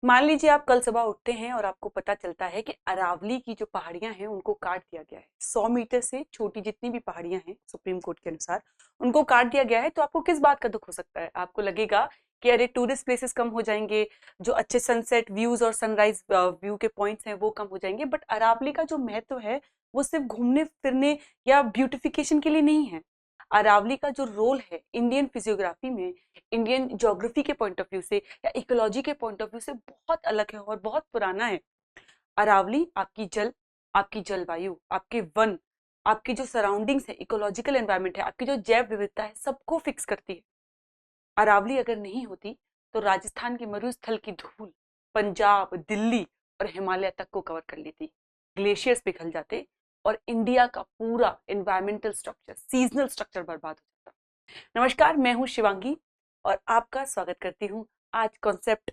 मान लीजिए आप कल सुबह उठते हैं और आपको पता चलता है कि अरावली की जो पहाड़ियां हैं उनको काट दिया गया है। 100 मीटर से छोटी जितनी भी पहाड़ियां हैं सुप्रीम कोर्ट के अनुसार उनको काट दिया गया है। तो आपको किस बात का दुख हो सकता है? आपको लगेगा कि अरे टूरिस्ट प्लेसेस कम हो जाएंगे, जो अच्छे सनसेट व्यूज और सनराइज व्यू के पॉइंट्स हैं वो कम हो जाएंगे। बट अरावली का जो महत्व है वो सिर्फ घूमने फिरने या ब्यूटिफिकेशन के लिए नहीं है। अरावली का जो रोल है इंडियन फिजियोग्राफी में, इंडियन ज्योग्राफी के पॉइंट ऑफ व्यू से या इकोलॉजी के पॉइंट ऑफ व्यू से बहुत अलग है और बहुत पुराना है। अरावली आपकी जल, आपकी जलवायु, आपके वन, आपकी जो सराउंडिंग्स है, इकोलॉजिकल एनवायरनमेंट है, आपकी जो जैव विविधता है, सबको फिक्स करती है। अरावली अगर नहीं होती तो राजस्थान की मरुस्थल की धूल पंजाब, दिल्ली और हिमालय तक को कवर कर लेती। ग्लेशियर्स पिघल जाते और इंडिया का पूरा एनवायरमेंटल स्ट्रक्चर, सीजनल स्ट्रक्चर बर्बाद हो जाता। नमस्कार, मैं हूं शिवांगी और आपका स्वागत करती हूं आज कॉन्सेप्ट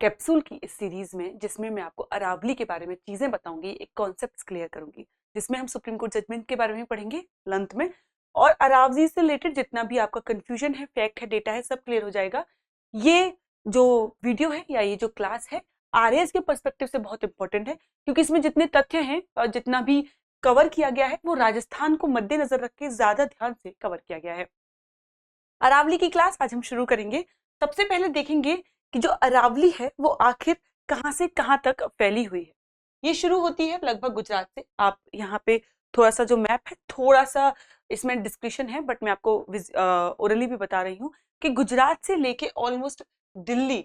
कैप्सूल की इस सीरीज में, जिसमें मैं आपको अरावली के बारे में चीजें बताऊंगी, एक कॉन्सेप्ट क्लियर करूंगी, जिसमें हम सुप्रीम कोर्ट जजमेंट के बारे में पढ़ेंगे लंथ में, और अरावली से रिलेटेड जितना भी आपका कंफ्यूजन है, फैक्ट है, डेटा है, सब क्लियर हो जाएगा। ये जो वीडियो है या ये जो क्लास है आरएएस के पर्सपेक्टिव से बहुत इंपॉर्टेंट है, क्योंकि इसमें जितने तथ्य हैं और जितना भी कवर किया गया है वो राजस्थान को मद्देनजर रख के ज्यादा ध्यान से कवर किया गया है। अरावली की क्लास आज हम शुरू करेंगे। सबसे पहले देखेंगे कि जो अरावली है वो आखिर कहां से कहां तक फैली हुई है। ये शुरू होती है लगभग गुजरात से। आप यहाँ पे थोड़ा सा जो मैप है, थोड़ा सा इसमें डिस्क्रिप्शन है, बट मैं आपको ओरली भी बता रही हूँ कि गुजरात से लेके ऑलमोस्ट दिल्ली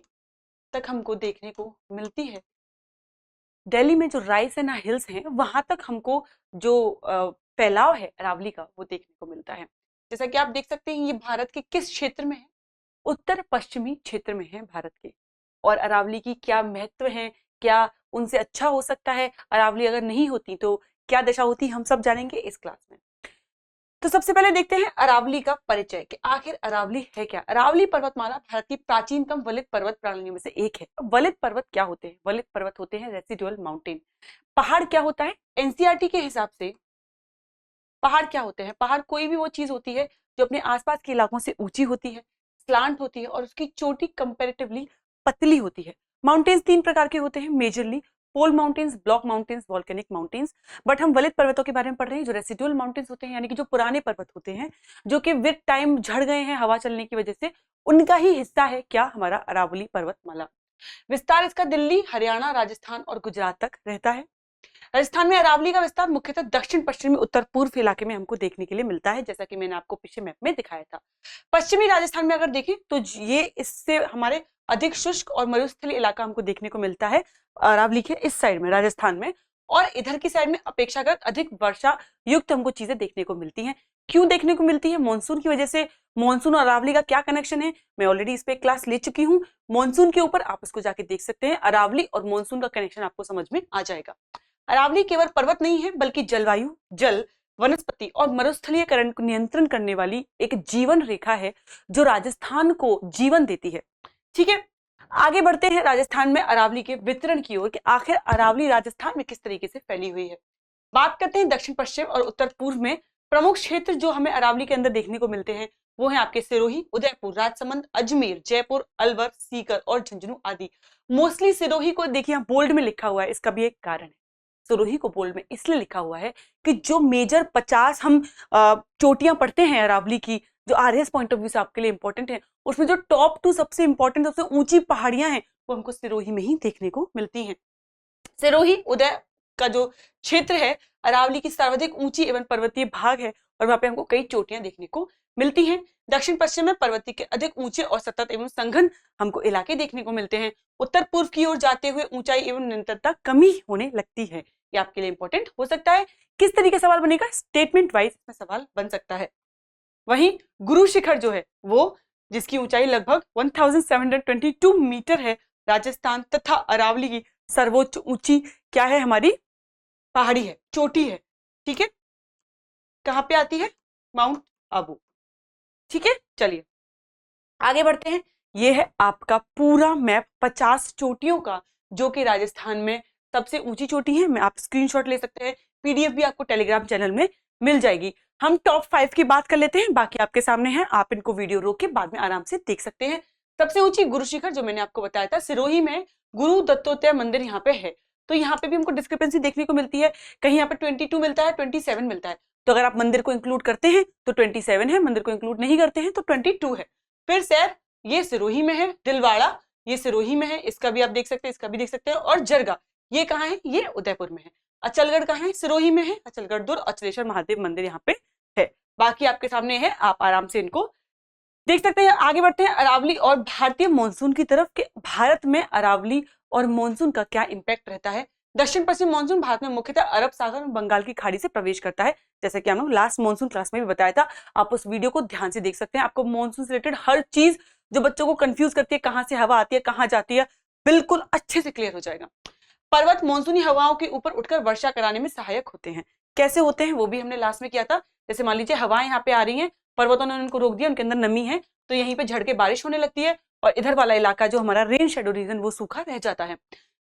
तक हमको देखने को मिलती है। दिल्ली में जो रायसेना हिल्स हैं वहां तक हमको जो फैलाव है अरावली का वो देखने को मिलता है। जैसा कि आप देख सकते हैं ये भारत के किस क्षेत्र में है? उत्तर पश्चिमी क्षेत्र में है भारत के। और अरावली की क्या महत्व है, क्या उनसे अच्छा हो सकता है, अरावली अगर नहीं होती तो क्या दशा होती, हम सब जानेंगे इस क्लास में। तो सबसे पहले देखते हैं अरावली का परिचय कि आखिर अरावली है क्या। अरावली पर्वतमाला भारत की प्राचीनतम वलित पर्वत प्रणालियों में से एक है। वलित पर्वत क्या होते हैं? वलित पर्वत होते हैं रेसिडुअल माउंटेन। पहाड़ क्या होता है? एनसीईआरटी के हिसाब से पहाड़ क्या होते हैं? पहाड़ कोई भी वो चीज होती है जो अपने आसपास के इलाकों से ऊंची होती है, स्लांट होती है और उसकी चोटी कंपैरेटिवली पतली होती है। माउंटेन्स तीन प्रकार के होते हैं majorly: fold mountains, block mountains, volcanic mountains. But हम वलित पर्वतों के बारे में पढ़ रहे हैं जो रेसिडुअल माउंटेन्स होते हैं, यानी कि जो पुराने पर्वत होते हैं जो कि विद टाइम झड़ गए हैं हवा चलने की वजह से, उनका ही हिस्सा है क्या हमारा अरावली पर्वतमाला। विस्तार इसका दिल्ली, हरियाणा, राजस्थान और गुजरात तक रहता है। राजस्थान में अरावली का विस्तार मुख्यतः दक्षिण पश्चिमी उत्तर पूर्व इलाके में हमको देखने के लिए मिलता है, जैसा कि मैंने आपको पिछले मैप में दिखाया था। पश्चिमी राजस्थान में अगर देखें तो ये इससे हमारे अधिक शुष्क और मरुस्थलीय इलाका हमको देखने को मिलता है अरावली के इस साइड में, राजस्थान में। और इधर की साइड में अपेक्षाकृत अधिक वर्षा युक्त हमको चीजें देखने को मिलती हैं। क्यों देखने को मिलती है? मानसून की वजह से। मानसून और अरावली का क्या कनेक्शन है, मैं ऑलरेडी इस पे क्लास ले चुकी हूँ मानसून के ऊपर, आप उसको जाके देख सकते हैं। अरावली और मानसून का कनेक्शन आपको समझ में आ जाएगा। अरावली केवल पर्वत नहीं है बल्कि जलवायु, जल, वनस्पति और मरुस्थलीयकरण को नियंत्रण करने वाली एक जीवन रेखा है जो राजस्थान को जीवन देती है। ठीक है, आगे बढ़ते हैं राजस्थान में अरावली के वितरण की ओर कि आखिर अरावली राजस्थान में किस तरीके से फैली हुई है। बात करते हैं दक्षिण पश्चिम और उत्तर पूर्व में। प्रमुख क्षेत्र जो हमें अरावली के अंदर देखने को मिलते हैं वो है आपके सिरोही, उदयपुर, राजसमंद, अजमेर, जयपुर, अलवर, सीकर और झुंझुनू आदि। मोस्टली सिरोही को देखिए यहाँ बोल्ड में लिखा हुआ है, इसका भी एक कारण है। सिरोही को बोल्ड में इसलिए लिखा हुआ है कि जो मेजर 50 हम चोटियां पढ़ते हैं अरावली की, जो आरएस पॉइंट ऑफ व्यू से आपके लिए इंपॉर्टेंट है, उसमें जो टॉप 2 सबसे इंपॉर्टेंट, सबसे ऊंची पहाड़ियां हैं वो हमको सिरोही में ही देखने को मिलती हैं। सिरोही उदय का जो क्षेत्र है अरावली की सर्वाधिक ऊंची एवं पर्वतीय भाग है और वहां पे हमको कई चोटियां देखने को मिलती हैं। दक्षिण पश्चिम में पर्वतीय के अधिक ऊंचे और सतत एवं संघन हमको इलाके देखने को मिलते हैं। उत्तर पूर्व की ओर जाते हुए ऊंचाई एवं निरंतरता कमी होने लगती है। ये आपके लिए इंपॉर्टेंट हो सकता है। किस तरीके सवाल बनेगा? स्टेटमेंट वाइज इसमें सवाल बन सकता है। वहीं गुरु शिखर जो है वो, जिसकी ऊंचाई लगभग 1722 मीटर है, राजस्थान तथा अरावली की सर्वोच्च ऊंची क्या है? हमारी पहाड़ी है, चोटी है। ठीक है, कहां पे आती है? माउंट आबू। ठीक है, चलिए आगे बढ़ते हैं। ये है आपका पूरा मैप 50 चोटियों का, जो कि राजस्थान में सबसे ऊंची चोटी है। मैं आप स्क्रीनशॉट ले सकते हैं, पीडीएफ भी आपको टेलीग्राम चैनल में मिल जाएगी। हम टॉप 5 की बात कर लेते हैं, बाकी आपके सामने है, आप इनको वीडियो रोक के बाद में आराम से देख सकते हैं। सबसे ऊंची गुरु शिखर जो मैंने आपको बताया था सिरोही में, गुरु दत्तोत्तय मंदिर यहाँ पे है। तो यहाँ पे भी हमको डिस्क्रिपेंसी देखने को मिलती है, कहीं यहाँ पे 22 मिलता है, 27 मिलता है। तो अगर आप मंदिर को इंक्लूड करते हैं तो 27 है, मंदिर को इंक्लूड नहीं करते हैं तो 22 है। फिर सैर ये सिरोही में है, दिलवाड़ा ये सिरोही में है, इसका भी आप देख सकते हैं, इसका भी देख सकते हैं। और जरगा ये कहाँ है, ये उदयपुर में है। अचलगढ़ कहाँ है, सिरोही में है, अचलगढ़ दुर्ग, अचलेश्वर महादेव मंदिर यहाँ पे है। बाकी आपके सामने है, आप आराम से इनको देख सकते हैं। आगे बढ़ते हैं अरावली और भारतीय मानसून की तरफ कि भारत में अरावली और मानसून का क्या इंपैक्ट रहता है। दक्षिण पश्चिम मानसून भारत में मुख्यतः अरब सागर और बंगाल की खाड़ी से प्रवेश करता है, जैसे कि हम लोग लास्ट मानसून क्लास में भी बताया था। आप उस वीडियो को ध्यान से देख सकते हैं, आपको मानसून से रिलेटेड हर चीज जो बच्चों को कंफ्यूज करती है, कहाँ से हवा आती है, कहाँ जाती है, बिल्कुल अच्छे से क्लियर हो जाएगा। पर्वत मानसूनी हवाओं के ऊपर उठकर वर्षा कराने में सहायक होते हैं। कैसे होते हैं वो भी हमने लास्ट में किया था। जैसे मान लीजिए हवाएं यहाँ पे आ रही हैं, पर्वतों ने उनको रोक दिया, उनके अंदर नमी है, तो यहीं पे झड़ के बारिश होने लगती है और इधर वाला इलाका जो हमारा रेन शेडो रीजन वो सूखा रह जाता है।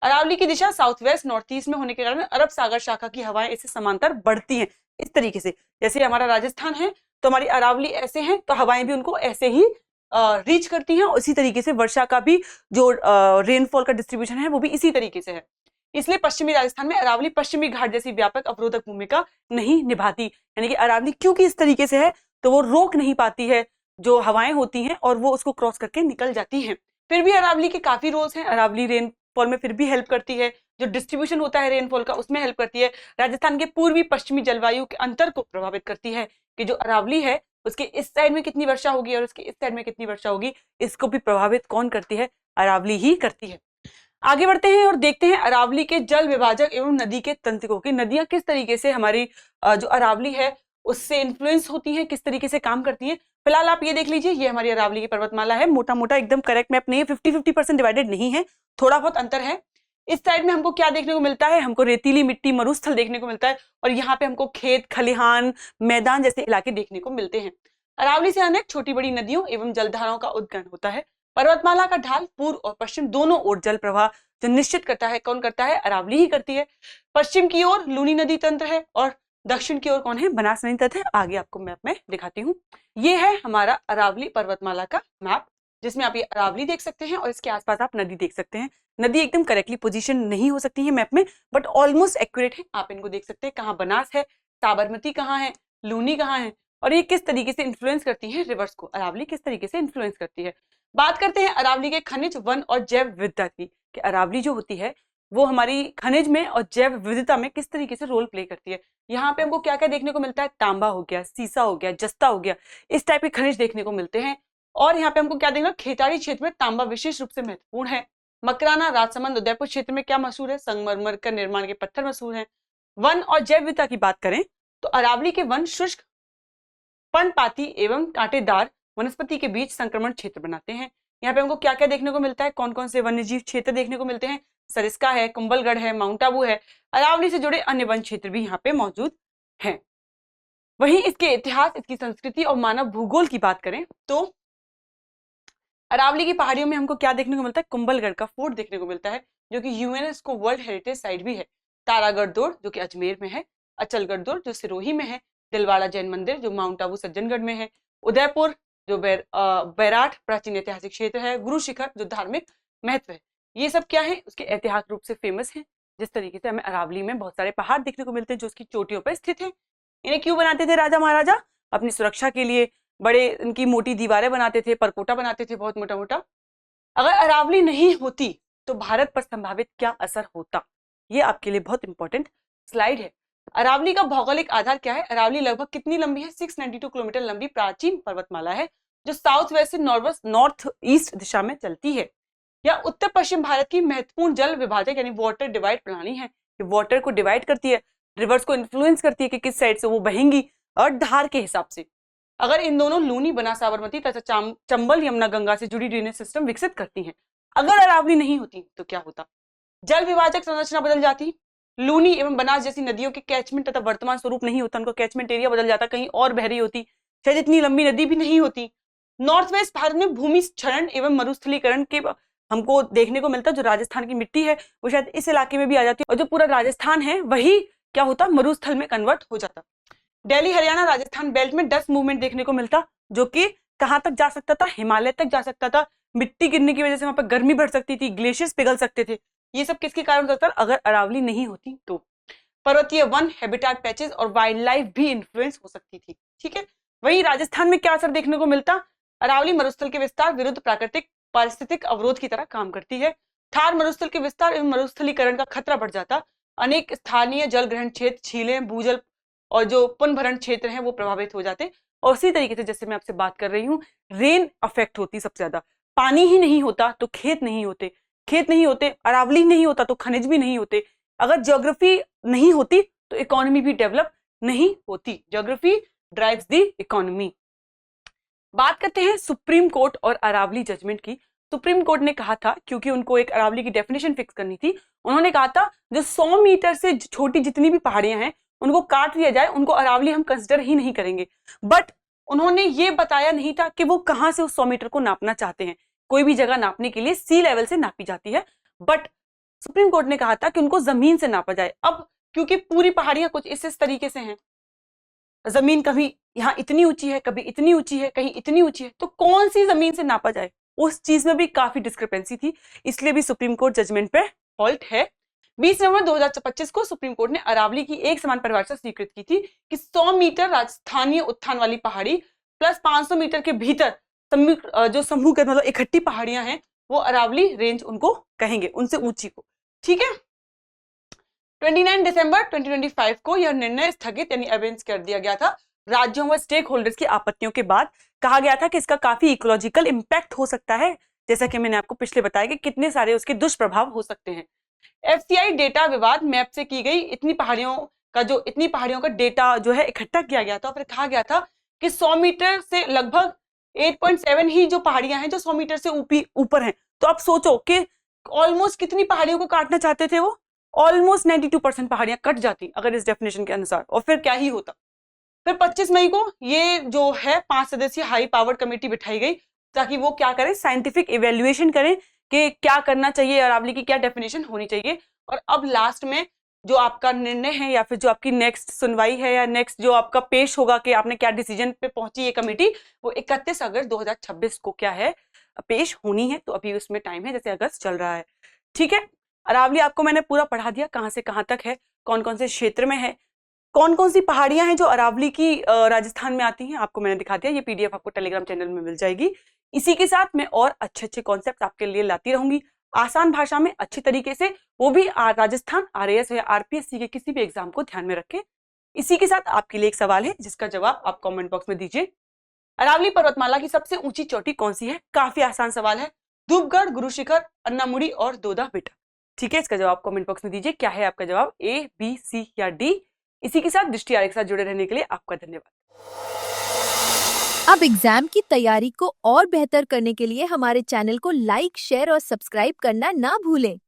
अरावली की दिशा साउथ वेस्ट नॉर्थ ईस्ट में होने के कारण अरब सागर शाखा की हवाएं इससे समांतर बढ़ती हैं इस तरीके से। जैसे हमारा राजस्थान है तो हमारी अरावली ऐसे है, तो हवाएं भी उनको ऐसे ही रीच करती हैं। इसी तरीके से वर्षा का भी जो रेनफॉल का डिस्ट्रीब्यूशन है वो भी इसी तरीके से है। इसलिए पश्चिमी राजस्थान में अरावली पश्चिमी घाट जैसी व्यापक अवरोधक भूमिका नहीं निभाती। यानी कि अरावली क्योंकि इस तरीके से है तो वो रोक नहीं पाती है जो हवाएं होती हैं और वो उसको क्रॉस करके निकल जाती हैं। फिर भी अरावली के काफी रोल्स हैं। अरावली रेनफॉल में फिर भी हेल्प करती है, जो डिस्ट्रीब्यूशन होता है रेनफॉल का उसमें हेल्प करती है। राजस्थान के पूर्वी पश्चिमी जलवायु के अंतर को प्रभावित करती है कि जो अरावली है उसके इस साइड में कितनी वर्षा होगी और उसके इस साइड में कितनी वर्षा होगी, इसको भी प्रभावित कौन करती है, अरावली ही करती है। आगे बढ़ते हैं और देखते हैं अरावली के जल विभाजक एवं नदी के तंत्रिकों की नदियां किस तरीके से हमारी जो अरावली है उससे इन्फ्लुएंस होती हैं, किस तरीके से काम करती हैं। फिलहाल आप ये देख लीजिए, ये हमारी अरावली की पर्वतमाला है। मोटा मोटा एकदम करेक्ट मैप नहीं है, 50-50% डिवाइडेड नहीं है, थोड़ा बहुत अंतर है। इस साइड में हमको क्या देखने को मिलता है, हमको रेतीली मिट्टी मरुस्थल देखने को मिलता है और यहाँ पे हमको खेत खलिहान मैदान जैसे इलाके देखने को मिलते हैं। अरावली से अनेक छोटी बड़ी नदियों एवं जलधाराओं का उद्गम होता है। पर्वतमाला का ढाल पूर्व और पश्चिम दोनों ओर जल प्रवाह जो निश्चित करता है, कौन करता है, अरावली ही करती है। पश्चिम की ओर लूनी नदी तंत्र है और दक्षिण की ओर कौन है, बनास नदी तंत्र है। आगे आपको मैप में दिखाती हूँ। ये है हमारा अरावली पर्वतमाला का मैप, जिसमें आप ये अरावली देख सकते हैं और इसके आसपास आप नदी देख सकते हैं। नदी एकदम करेक्टली पोजीशन नहीं हो सकती है मैप में, बट ऑलमोस्ट एक्यूरेट है। आप इनको देख सकते हैं, कहाँ बनास है, साबरमती कहाँ है, लूनी कहाँ है और ये किस तरीके से इन्फ्लुएंस करती है रिवर्स को, अरावली किस तरीके से इन्फ्लुएंस करती है। बात करते हैं अरावली के खनिज वन और जैव विविधता की कि अरावली जो होती है वो हमारी खनिज में और जैव विविधता में किस तरीके से रोल प्ले करती है। यहाँ पे हमको क्या क्या देखने को मिलता है, तांबा हो गया, सीसा हो गया, जस्ता हो गया, इस टाइप के खनिज देखने को मिलते हैं। और यहाँ पे हमको क्या देखना, खेताड़ी क्षेत्र में तांबा विशेष रूप से महत्वपूर्ण है। मकराना, राजसमंद, उदयपुर क्षेत्र में क्या मशहूर है, संगमरमर का निर्माण के पत्थर मशहूर है। वन और जैव विविधता की बात करें तो अरावली के वन शुष्क पर्णपाती एवं कांटेदार वनस्पति के बीच संक्रमण क्षेत्र बनाते हैं। यहाँ पे हमको क्या क्या देखने को मिलता है, कौन कौन से वन्यजीव क्षेत्र देखने को मिलते हैं, सरिस्का है, कुंभलगढ़ है, माउंट आबू है। अरावली से जुड़े अन्य वन क्षेत्र भी यहाँ पे मौजूद हैं। वहीं इसके इतिहास, इसकी संस्कृति और मानव भूगोल की बात करें तो अरावली की पहाड़ियों में हमको क्या देखने को मिलता है, कुंभलगढ़ का फोर्ट देखने को मिलता है जो कि यूनेस्को वर्ल्ड हेरिटेज साइट भी है। तारागढ़ दुर्ग जो कि अजमेर में है, अचलगढ़ दुर्ग जो सिरोही में है, दिलवाड़ा जैन मंदिर जो माउंट आबू सज्जनगढ़ में है, उदयपुर जो बैराठ प्राचीन ऐतिहासिक क्षेत्र है, गुरु शिखर जो धार्मिक महत्व है। ये सब क्या है, उसके ऐतिहासिक रूप से फेमस है। जिस तरीके से हमें अरावली में बहुत सारे पहाड़ देखने को मिलते हैं जो उसकी चोटियों पर स्थित है। इन्हें क्यों बनाते थे राजा महाराजा, अपनी सुरक्षा के लिए। बड़े इनकी मोटी दीवारें बनाते थे, परकोटा बनाते थे बहुत मोटा मोटा। अगर अरावली नहीं होती तो भारत पर संभावित क्या असर होता, ये आपके लिए बहुत इंपॉर्टेंट स्लाइड है। अरावली का भौगोलिक आधार क्या है, अरावली लगभग कितनी लंबी है, 692 किलोमीटर लंबी प्राचीन पर्वतमाला है जो साउथ वेस्ट से नॉर्थ ईस्ट दिशा में चलती है। यह उत्तर पश्चिम भारत की महत्वपूर्ण जल विभाजक यानी वाटर डिवाइड प्रणाली है। वाटर को डिवाइड करती है, रिवर्स को इन्फ्लुएंस करती है कि किस साइड से वो बहेंगी और धार के हिसाब से। अगर इन दोनों लूनी, बना, साबरमती तथा चंबल, यमुना, गंगा से जुड़ी ड्रेनेज सिस्टम विकसित करती हैं। अगर अरावली नहीं होती तो क्या होता, जल विभाजक संरचना बदल जाती, लूनी एवं बनास जैसी नदियों के कैचमेंट तथा वर्तमान स्वरूप नहीं होता, उनको कैचमेंट एरिया बदल जाता, कहीं और बह रही होती, शायद इतनी लंबी नदी भी नहीं होती। नॉर्थ वेस्ट भारत में भूमि क्षरण एवं मरुस्थलीकरण के हमको देखने को मिलता, जो राजस्थान की मिट्टी है वो शायद इस इलाके में भी आ जाती और जो पूरा राजस्थान है वही क्या होता, मरुस्थल में कन्वर्ट हो जाता। दिल्ली, हरियाणा, राजस्थान बेल्ट में डस्ट मूवमेंट देखने को मिलता जो कि कहां तक जा सकता था, हिमालय तक जा सकता था। मिट्टी गिरने की वजह से वहां पर गर्मी बढ़ सकती थी, ग्लेशियर्स पिघल सकते थे। ये सब किसके कारण हो सकता है? अगर अरावली नहीं होती तो। पर्वतीय वन, हैबिटेट पैचेस और वाइल्ड लाइफ भी इन्फ्लुएंस हो सकती थी। ठीक है, वही राजस्थान में क्या असर देखने को मिलता? अरावली मरुस्थल के विस्तार विरुद्ध प्राकृतिक पारिस्थितिक अवरोध की तरह काम करती है। थार मरुस्थल के विस्तार एवं मरुस्थलीकरण का खतरा बढ़ जाता। अनेक स्थानीय जल ग्रहण क्षेत्र, झीलें, भूजल और जो पुनर्भरण क्षेत्र हैं वो प्रभावित हो जाते। और उसी तरीके से जैसे मैं आपसे बात कर रही हूँ, रेन अफेक्ट होती सबसे ज्यादा। पानी ही नहीं होता तो खेत नहीं होते, खेत नहीं होते, अरावली नहीं होता तो खनिज भी नहीं होते। अगर ज्योग्राफी नहीं होती तो इकोनॉमी भी डेवलप नहीं होती। Geography drives the economy. बात करते हैं सुप्रीम कोर्ट और अरावली जजमेंट की। सुप्रीम कोर्ट ने कहा था, क्योंकि उनको एक अरावली की डेफिनेशन फिक्स करनी थी, उन्होंने कहा था जो 100 मीटर से छोटी जितनी भी पहाड़ियां हैं उनको काट दिया जाए, उनको अरावली हम कंसिडर ही नहीं करेंगे। बट उन्होंने ये बताया नहीं था कि वो कहां से उस 100 मीटर को नापना चाहते हैं। कोई भी जगह नापने के लिए सी लेवल से नापी जाती है, बट सुप्रीम कोर्ट ने कहा था कि उनको जमीन से नापा जाए। अब क्योंकि पूरी पहाड़ियां कुछ इस तरीके से हैं, जमीन कभी यहाँ इतनी ऊंची है, कभी इतनी ऊंची है, कहीं इतनी ऊंची है, तो कौन सी जमीन से नापा जाए, उस चीज में भी काफी डिस्क्रिपेंसी थी। इसलिए भी सुप्रीम कोर्ट जजमेंट पे फॉल्ट है। 20 नवंबर 2025 को सुप्रीम कोर्ट ने अरावली की एक समान परिभाषा स्वीकृत की थी कि 100 मीटर राजस्थानीय उत्थान वाली पहाड़ी प्लस 500 मीटर के भीतर जो समूह के मतलब इकट्ठी पहाड़ियां हैं वो अरावली रेंज उनको कहेंगे, उनसे ऊंची को। ठीक है, 29 दिसंबर 2025 को यह निर्णय स्थगित यानी अबेंस कर दिया गया था। राज्यों व स्टेक होल्डर्स की आपत्तियों के बाद कहा गया था कि इसका काफी इकोलॉजिकल इंपैक्ट हो सकता है, जैसा कि मैंने आपको पिछले बताया कि कितने सारे उसके दुष्प्रभाव हो सकते हैं। एफसीआई डेटा विवाद मैप से की गई इतनी पहाड़ियों का डेटा जो है इकट्ठा किया गया था, फिर कहा गया था कि 100 मीटर से लगभग 8.7 ही जो पहाड़ियां हैं जो 100 मीटर से ऊपर हैं। तो आप सोचो कि ऑलमोस्ट कितनी पहाड़ियों को काटना चाहते थे वो? ऑलमोस्ट 92% पहाड़ियां कट जाती अगर इस डेफिनेशन के अनुसार। और फिर क्या ही होता? फिर 25 मई को ये जो है 5 सदस्यीय हाई पावर्ड कमेटी बिठाई गई ताकि वो क्या करें, साइंटिफिक इवेल्युएशन करें कि क्या करना चाहिए, अरावली की क्या डेफिनेशन होनी चाहिए। और अब लास्ट में जो आपका निर्णय है या फिर जो आपकी नेक्स्ट सुनवाई है या नेक्स्ट जो आपका पेश होगा कि आपने क्या डिसीजन पे पहुंची ये कमेटी, वो 31 अगस्त 2026 को क्या है, पेश होनी है। तो अभी उसमें टाइम है, जैसे अगस्त चल रहा है। ठीक है, अरावली आपको मैंने पूरा पढ़ा दिया, कहां से कहां तक है, कौन कौन से क्षेत्र में है, कौन कौन सी पहाड़ियां हैं जो अरावली की राजस्थान में आती हैं, आपको मैंने दिखा दिया। ये पीडीएफ आपको टेलीग्राम चैनल में मिल जाएगी। इसी के साथ मैं और अच्छे अच्छे कॉन्सेप्ट आपके लिए लाती रहूंगी, आसान भाषा में, अच्छी तरीके से, वो भी राजस्थान आरएएस या आरपीएससी के किसी भी एग्जाम को ध्यान में रखें। इसी के साथ आपके लिए एक सवाल है जिसका जवाब आप कॉमेंट बॉक्स में दीजिए। अरावली पर्वतमाला की सबसे ऊंची चोटी कौन सी है? काफी आसान सवाल है। धूपगढ़, गुरु शिखर, अन्नामुड़ी और दोदा बेटा। ठीक है, इसका जवाब कमेंट बॉक्स में दीजिए। क्या है आपका जवाब, ए, बी, सी या डी? इसी के साथ दृष्टि आर्य के साथ जुड़े रहने के लिए आपका धन्यवाद। अब एग्जाम की तैयारी को और बेहतर करने के लिए हमारे चैनल को लाइक, शेयर और सब्सक्राइब करना ना भूलें।